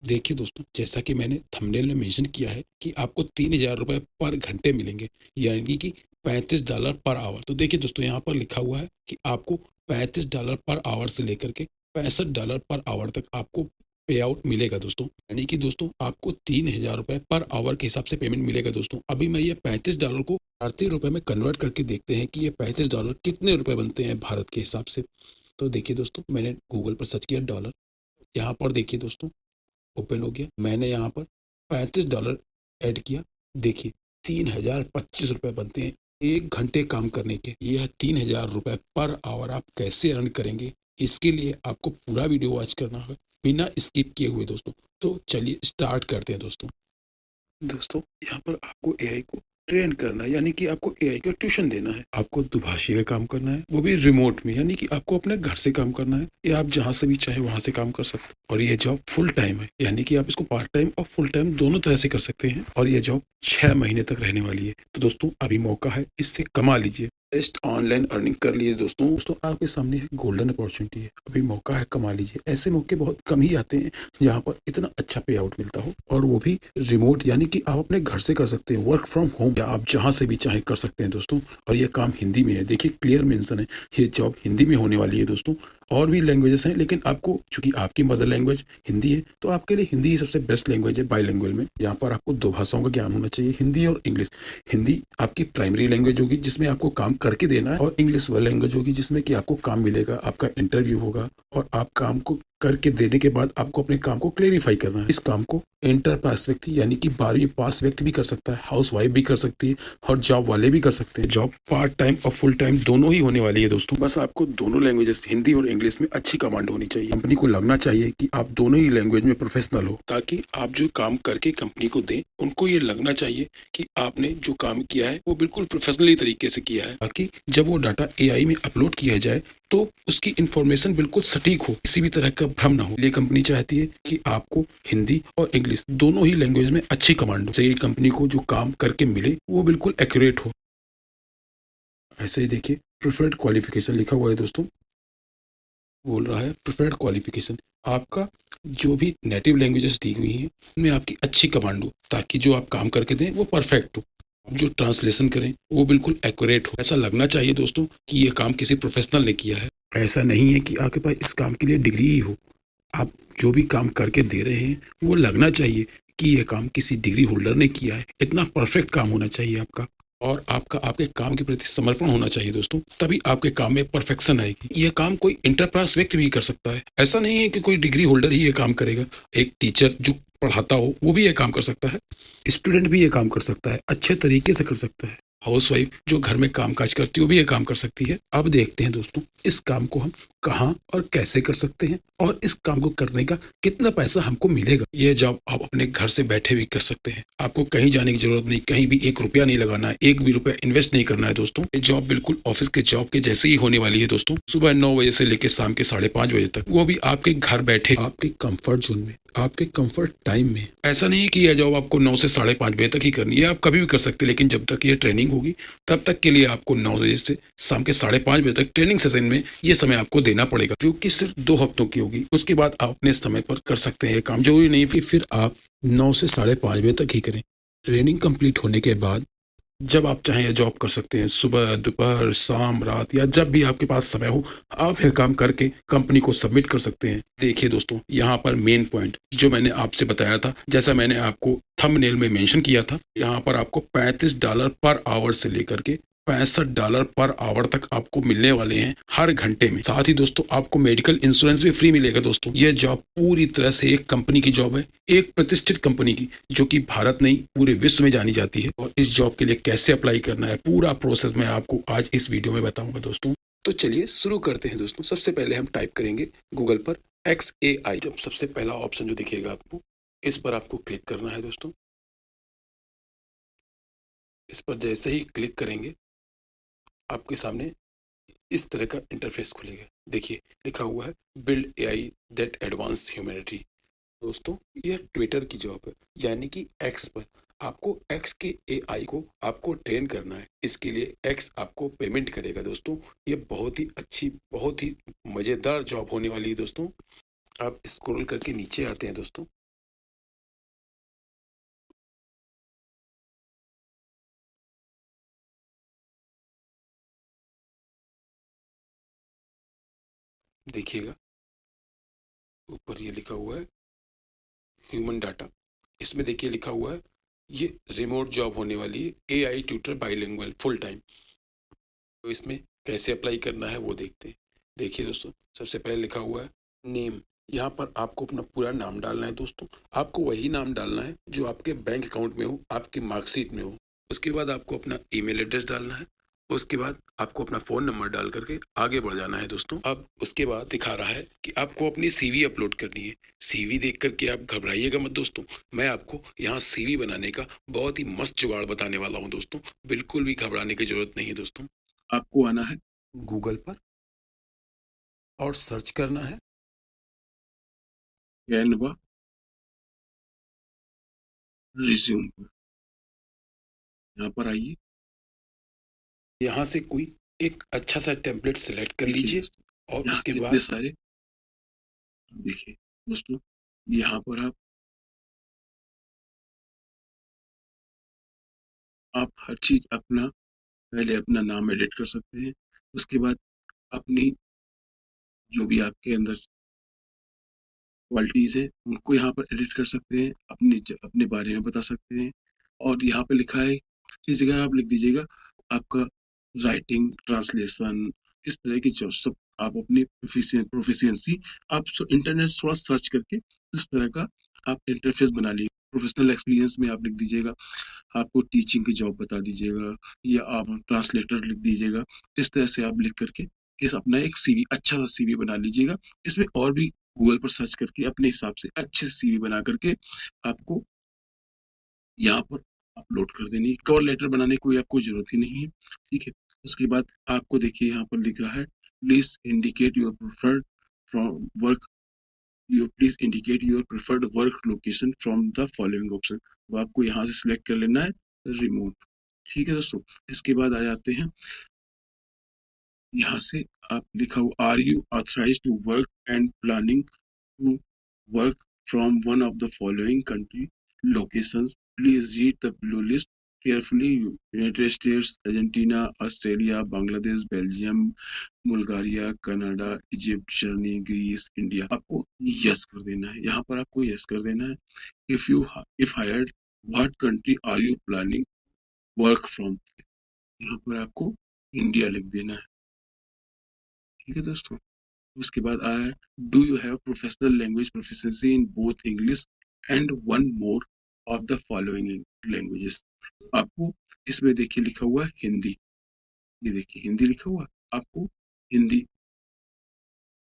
देखिए दोस्तों, जैसा कि मैंने थंबनेल में मेंशन किया है कि आपको 3000 रुपए पर घंटे मिलेंगे, यानी कि $35 पर आवर। तो देखिए दोस्तों, यहाँ पर लिखा हुआ है कि आपको $35 पर आवर से लेकर के $65 पर आवर तक आपको पे आउट मिलेगा दोस्तों। यानी कि दोस्तों आपको 3000 रुपए पर आवर के हिसाब से पेमेंट मिलेगा दोस्तों। अभी मैं ये $35 को भारतीय रुपए में कन्वर्ट करके देखते हैं कि ये $35 कितने रुपए बनते हैं भारत के हिसाब से। तो देखिए दोस्तों, मैंने गूगल पर सर्च किया डॉलर। यहाँ पर देखिए दोस्तों, ओपन हो गया। मैंने यहाँ पर $35 ऐड किया। देखिए, 3025 रुपए बनते हैं 1 घंटे काम करने के। यह 3000 रुपए पर आवर आप कैसे अर्न करेंगे, इसके लिए आपको पूरा वीडियो वॉच करना है बिना स्किप किए हुए दोस्तों। तो चलिए स्टार्ट करते हैं दोस्तों। दोस्तों, यहाँ पर आपको एआई को ट्रेन करना है, यानी कि आपको एआई का ट्यूशन देना है। आपको दुभाषी का काम करना है, वो भी रिमोट में, यानी कि आपको अपने घर से काम करना है या आप जहाँ से भी चाहे वहां से काम कर सकते हैं। और ये जॉब फुल टाइम है, यानी कि आप इसको पार्ट टाइम और फुल टाइम दोनों तरह से कर सकते हैं। और ये जॉब 6 महीने तक रहने वाली है। तो दोस्तों, अभी मौका है, इससे कमा लीजिए। बेस्ट ऑनलाइन अर्निंग कर लीजिए दोस्तों। दोस्तों, आपके सामने है गोल्डन अपॉर्चुनिटी है, अभी मौका है, कमा लीजिए। ऐसे मौके बहुत कम ही आते हैं जहाँ पर इतना अच्छा पे आउट मिलता हो, और वो भी रिमोट, यानी कि आप अपने घर से कर सकते हैं, वर्क फ्रॉम होम, या आप जहां से भी चाहे कर सकते हैं दोस्तों। और ये काम हिंदी में है, देखिए क्लियर मेंशन है, ये जॉब हिंदी में होने वाली है दोस्तों। और भी लैंग्वेजेस हैं, लेकिन आपको, चूंकि आपकी मदर लैंग्वेज हिंदी है, तो आपके लिए हिंदी ही सबसे बेस्ट लैंग्वेज है बाईलिंगुअल में। यहाँ पर आपको 2 भाषाओं का ज्ञान होना चाहिए, हिंदी और इंग्लिश। हिंदी आपकी प्राइमरी लैंग्वेज होगी जिसमें आपको काम करके देना है, और इंग्लिश वह लैंग्वेज होगी जिसमें कि आपको काम मिलेगा, आपका इंटरव्यू होगा, और आप काम को करके देने के बाद आपको अपने काम को क्लेरिफाई करना है। इस काम को इंटर पास व्यक्ति, यानी कि 12वीं पास व्यक्ति भी कर सकता है, हाउस वाइफ भी कर सकती है, और जॉब वाले भी कर सकते हैं। जॉब पार्ट टाइम और फुल टाइम दोनों ही होने वाली है दोस्तों। बस आपको दोनों लैंग्वेजेस, हिंदी और इंग्लिश में अच्छी कमांड होनी चाहिए। कंपनी को लगना चाहिए कि आप दोनों ही लैंग्वेज में प्रोफेशनल हो, ताकि आप जो काम करके कंपनी को दें, उनको ये लगना चाहिए कि आपने जो काम किया है वो बिल्कुल प्रोफेशनली तरीके से किया है, ताकि जब वो डाटा एआई में अपलोड किया जाए तो उसकी इंफॉर्मेशन बिल्कुल सटीक हो, किसी भी तरह का भ्रम ना हो। ये कंपनी चाहती है कि आपको हिंदी और इंग्लिश दोनों ही लैंग्वेज में अच्छी कमांड हो, से कंपनी को जो काम करके मिले वो बिल्कुल एक्यूरेट हो। ऐसे ही देखिए, प्रिफर्ड क्वालिफिकेशन लिखा हुआ है दोस्तों। बोल रहा है प्रिफर्ड क्वालिफिकेशन, आपका जो भी नेटिव लैंग्वेजेस दी हुई हैं उनमें आपकी अच्छी कमांड हो, ताकि जो आप काम करके दें वो परफेक्ट हो। आप जो ट्रांसलेशन करें वो बिल्कुल एक्यूरेट हो। ऐसा लगना चाहिए दोस्तों कि ये काम किसी प्रोफेशनल ने किया है। ऐसा नहीं है कि आपके पास इस काम के लिए डिग्री ही हो। आप जो भी काम करके दे रहे हैं वो लगना चाहिए कि ये काम किसी डिग्री होल्डर ने किया है। इतना परफेक्ट काम होना चाहिए आपका, और आपका आपके काम के प्रति समर्पण होना चाहिए दोस्तों, तभी आपके काम में परफेक्शन आएगी। यह काम कोई इंटरप्रास व्यक्ति भी कर सकता है, ऐसा नहीं है कि कोई डिग्री होल्डर ही ये काम करेगा। एक टीचर जो पढ़ाता हो वो भी ये काम कर सकता है, स्टूडेंट भी ये काम कर सकता है, अच्छे तरीके से कर सकता है। हाउसवाइफ जो घर में काम काज करती है वो भी ये काम कर सकती है। अब देखते हैं दोस्तों, इस काम को हम कहाँ और कैसे कर सकते हैं, और इस काम को करने का कितना पैसा हमको मिलेगा। ये जॉब आप अपने घर से बैठे भी कर सकते हैं, आपको कहीं जाने की जरूरत नहीं, कहीं भी 1 रुपया नहीं लगाना है, 1 भी रुपया इन्वेस्ट नहीं करना है दोस्तों। ये जॉब बिल्कुल ऑफिस के जॉब के जैसे ही होने वाली है दोस्तों। सुबह 9 बजे से लेकर शाम के 5:30 बजे तक, वो भी आपके घर बैठे, आपके कंफर्ट जोन में, आपके कंफर्ट टाइम में। ऐसा नहीं है कि यह जॉब आपको 9 से 5:30 बजे तक ही करनी है, आप कभी भी कर सकते हैं, लेकिन जब तक ये ट्रेनिंग होगी तब तक के लिए आपको 9 बजे से शाम के 5:30 बजे तक ट्रेनिंग सेशन में ये समय आपको देना पड़ेगा, जो कि सिर्फ 2 हफ्तों की होगी। उसके बाद आप अपने समय पर कर सकते हैं ये काम। जरूरी नहीं कि फिर आप 9 से 5:30 बजे तक ही करें। ट्रेनिंग कंप्लीट होने के बाद जब आप चाहें ये जॉब कर सकते हैं, सुबह, दोपहर, शाम, रात, या जब भी आपके पास समय हो आप ये काम करके कंपनी को सबमिट कर सकते हैं। देखिए दोस्तों, यहाँ पर मेन पॉइंट जो मैंने आपसे बताया था, जैसा मैंने आपको थंबनेल में मेंशन किया था, यहाँ पर आपको $35 पर आवर से लेकर के $65 पर आवर तक आपको मिलने वाले हैं हर घंटे में। साथ ही दोस्तों, आपको मेडिकल इंश्योरेंस भी फ्री मिलेगा दोस्तों। यह जॉब पूरी तरह से एक कंपनी की जॉब है, एक प्रतिष्ठित कंपनी की, जो कि भारत नहीं पूरे विश्व में जानी जाती है। और इस जॉब के लिए कैसे अप्लाई करना है, पूरा प्रोसेस मैं आपको आज इस वीडियो में बताऊंगा दोस्तों। तो चलिए शुरू करते हैं दोस्तों। सबसे पहले हम टाइप करेंगे गूगल पर XAI। जब सबसे पहला ऑप्शन जो दिखेगा आपको, इस पर आपको क्लिक करना है दोस्तों। इस पर जैसे ही क्लिक करेंगे आपके सामने इस तरह का इंटरफेस खुलेगा। देखिए, लिखा हुआ है build AI that advance humanity. दोस्तों, यह ट्विटर की जॉब है, यानी कि एक्स पर। आपको एक्स के एआई को आपको ट्रेन करना है, इसके लिए एक्स आपको पेमेंट करेगा दोस्तों। ये बहुत ही अच्छी, बहुत ही मजेदार जॉब होने वाली है दोस्तों। आप स्क्रॉल करके नीचे आते हैं दोस्तों। देखिएगा ऊपर ये लिखा हुआ है ह्यूमन डाटा, इसमें देखिए लिखा हुआ है ये रिमोट जॉब होने वाली है, AI tutor bilingual full time. तो इसमें कैसे अप्लाई करना है वो देखते हैं। देखिए दोस्तों, सबसे पहले लिखा हुआ है नेम, यहाँ पर आपको अपना पूरा नाम डालना है दोस्तों। आपको वही नाम डालना है जो आपके बैंक अकाउंट में हो, आपके मार्कशीट में हो। उसके बाद आपको अपना ईमेल एड्रेस डालना है। उसके बाद आपको अपना फ़ोन नंबर डाल करके आगे बढ़ जाना है दोस्तों। अब उसके बाद दिखा रहा है कि आपको अपनी सीवी अपलोड करनी है। सीवी देख करके आप घबराइएगा मत दोस्तों, मैं आपको यहाँ सीवी बनाने का बहुत ही मस्त जुगाड़ बताने वाला हूँ दोस्तों। बिल्कुल भी घबराने की जरूरत नहीं है दोस्तों। आपको आना है गूगल पर और सर्च करना है कैनवा रिज्यूम पर। यहाँ पर आइए, यहाँ से कोई एक अच्छा सा टेम्पलेट सिलेक्ट कर लीजिए और उसके बाद सारे देखिए दोस्तों, यहाँ पर आप हर चीज अपना पहले अपना नाम एडिट कर सकते हैं। उसके बाद अपनी जो भी आपके अंदर क्वालिटीज है उनको यहाँ पर एडिट कर सकते हैं, अपने बारे में बता सकते हैं। और यहाँ पे लिखा है, इस जगह आप लिख दीजिएगा आपका राइटिंग, ट्रांसलेशन, इस तरह की जो सब आप अपनी प्रोफिशिएंसी आप इंटरनेट से थोड़ा सर्च करके इस तरह का आप इंटरफेस बना लीजिए। प्रोफेशनल एक्सपीरियंस में आप लिख दीजिएगा आपको टीचिंग की जॉब बता दीजिएगा, या आप ट्रांसलेटर लिख दीजिएगा। इस तरह से आप लिख करके इस अपना एक सीवी, अच्छा सा सीवी बना लीजिएगा। इसमें और भी गूगल पर सर्च करके अपने हिसाब से अच्छे से सीवी बना करके आपको यहाँ पर अपलोड कर देनी है। कवर लेटर बनाने की कोई आपको जरूरत ही नहीं है, ठीक है। उसके बाद आपको देखिए यहाँ पर लिख रहा है please indicate your preferred from work, you please indicate your preferred work location from the following option. तो आपको यहाँ से सिलेक्ट कर लेना है रिमोट, ठीक है दोस्तों। इसके बाद आ जाते हैं यहाँ से, आप लिखा हुआ are you authorize to work and planning to work from one of the following country locations. Please read the blue list carefully. United States, Argentina, Australia, Bangladesh, Belgium, Bulgaria, Canada, Egypt, Germany, Greece, India. आपको yes कर देना है, यहाँ पर आपको yes कर देना है। If hired, what country are you planning work from, यहाँ पर आपको इंडिया लिख देना है, ठीक है दोस्तों। उसके बाद आया है do you have professional language proficiency in both English and one more of the following languages. आपको इसमें देखिए लिखा हुआ है हिंदी, ये देखिए हिंदी लिखा हुआ, आपको हिंदी,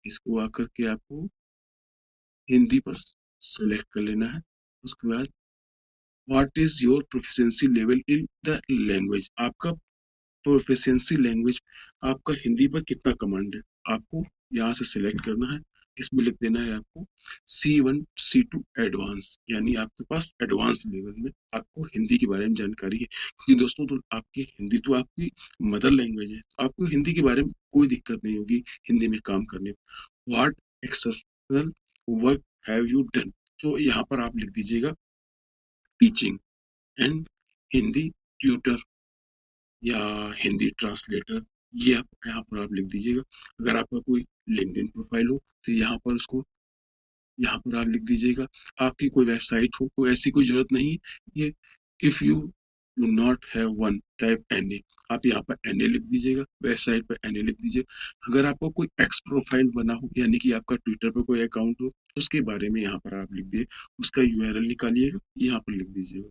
इसको आकर के आपको हिंदी पर सेलेक्ट कर लेना है। उसके बाद what is your proficiency level in the language, आपका प्रोफिशिएंसी लैंग्वेज, आपका हिंदी पर कितना कमांड है, आपको यहाँ से सिलेक्ट करना है। इसमें लिख देना है आपको C1 C2 एडवांस, यानी आपके पास एडवांस लेवल में आपको हिंदी के बारे में जानकारी है। क्योंकि दोस्तों तो आपकी हिंदी तो आपकी मदर लैंग्वेज है, तो आपको हिंदी के बारे में कोई दिक्कत नहीं होगी हिंदी में काम करने में। What exceptional work have you done, तो यहाँ पर आप लिख दीजिएगा टीचिंग एंड हिंदी ट्यूटर या हिंदी ट्रांसलेटर, ये आप यहाँ पर आप लिख दीजिएगा। अगर आपका कोई लिंक्डइन प्रोफाइल हो तो यहाँ पर उसको यहाँ पर आप लिख दीजिएगा। आपकी कोई वेबसाइट हो, कोई ऐसी कोई जरूरत नहीं है। ये if you do not have one type NA, आप यहाँ पर एनए लिख दीजिएगा, वेबसाइट पर एनए लिख दीजिए। अगर आपका कोई एक्स प्रोफाइल बना हो, यानी कि आपका ट्विटर पर कोई अकाउंट हो, उसके बारे में यहाँ पर आप लिख दिए, उसका यूआरएल निकालिएगा, यहाँ पर लिख दीजिएगा।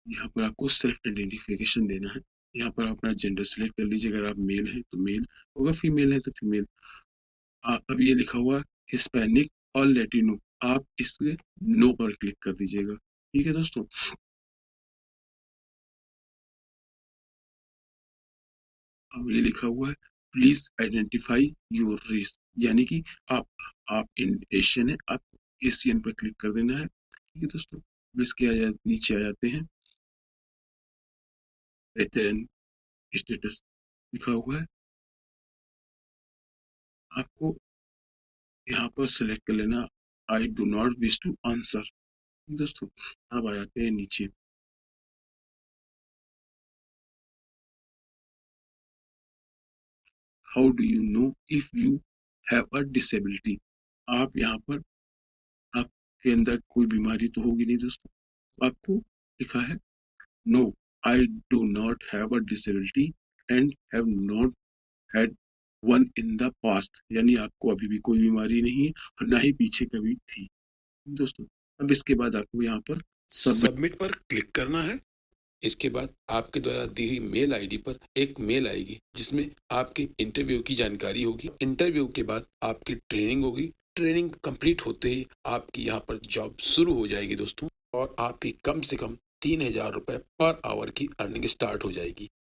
यहाँ पर आपको सेल्फ आइडेंटिफिकेशन देना है। यहाँ पर अपना जेंडर सिलेक्ट कर लीजिए, अगर आप मेल हैं तो मेल होगा, फीमेल है तो फीमेल। अब ये लिखा हुआ हिस्पैनिक और लैटिनो, आप इसमें नो पर क्लिक कर दीजिएगा, ठीक है दोस्तों। अब ये लिखा हुआ है प्लीज आइडेंटिफाई योर रेस, यानी कि आप एशियन है, आप एशियन पर क्लिक कर देना है, ठीक है दोस्तों। इसके नीचे आ जाते हैं वेतन स्टेटस लिखा हुआ है, आपको यहाँ पर सिलेक्ट कर लेना I do not wish to answer, दोस्तों। अब आ जाते हैं नीचे, how do you know if you have a disability. आप यहाँ पर आपके अंदर कोई बीमारी तो होगी नहीं दोस्तों। आपको लिखा है no I do not have a disability and have not had one in the past, यानी आपको अभी भी कोई बीमारी नहीं है और ना ही पीछे कभी थी दोस्तों। अब इसके बाद आपको यहाँ पर सबमिट पर क्लिक करना है। इसके बाद आपके द्वारा दी हुई मेल आईडी पर एक मेल आएगी जिसमें आपके इंटरव्यू की जानकारी होगी। इंटरव्यू के बाद आपकी ट्रेनिंग होगी। ट्रेनिंग कंप्लीट होते ही आपकी यहाँ पर जॉब शुरू हो जाएगी दोस्तों, और आपकी कम से कम 3,000 रुपए पर आवर की अर्निंग स्टार्ट हो जाएगी।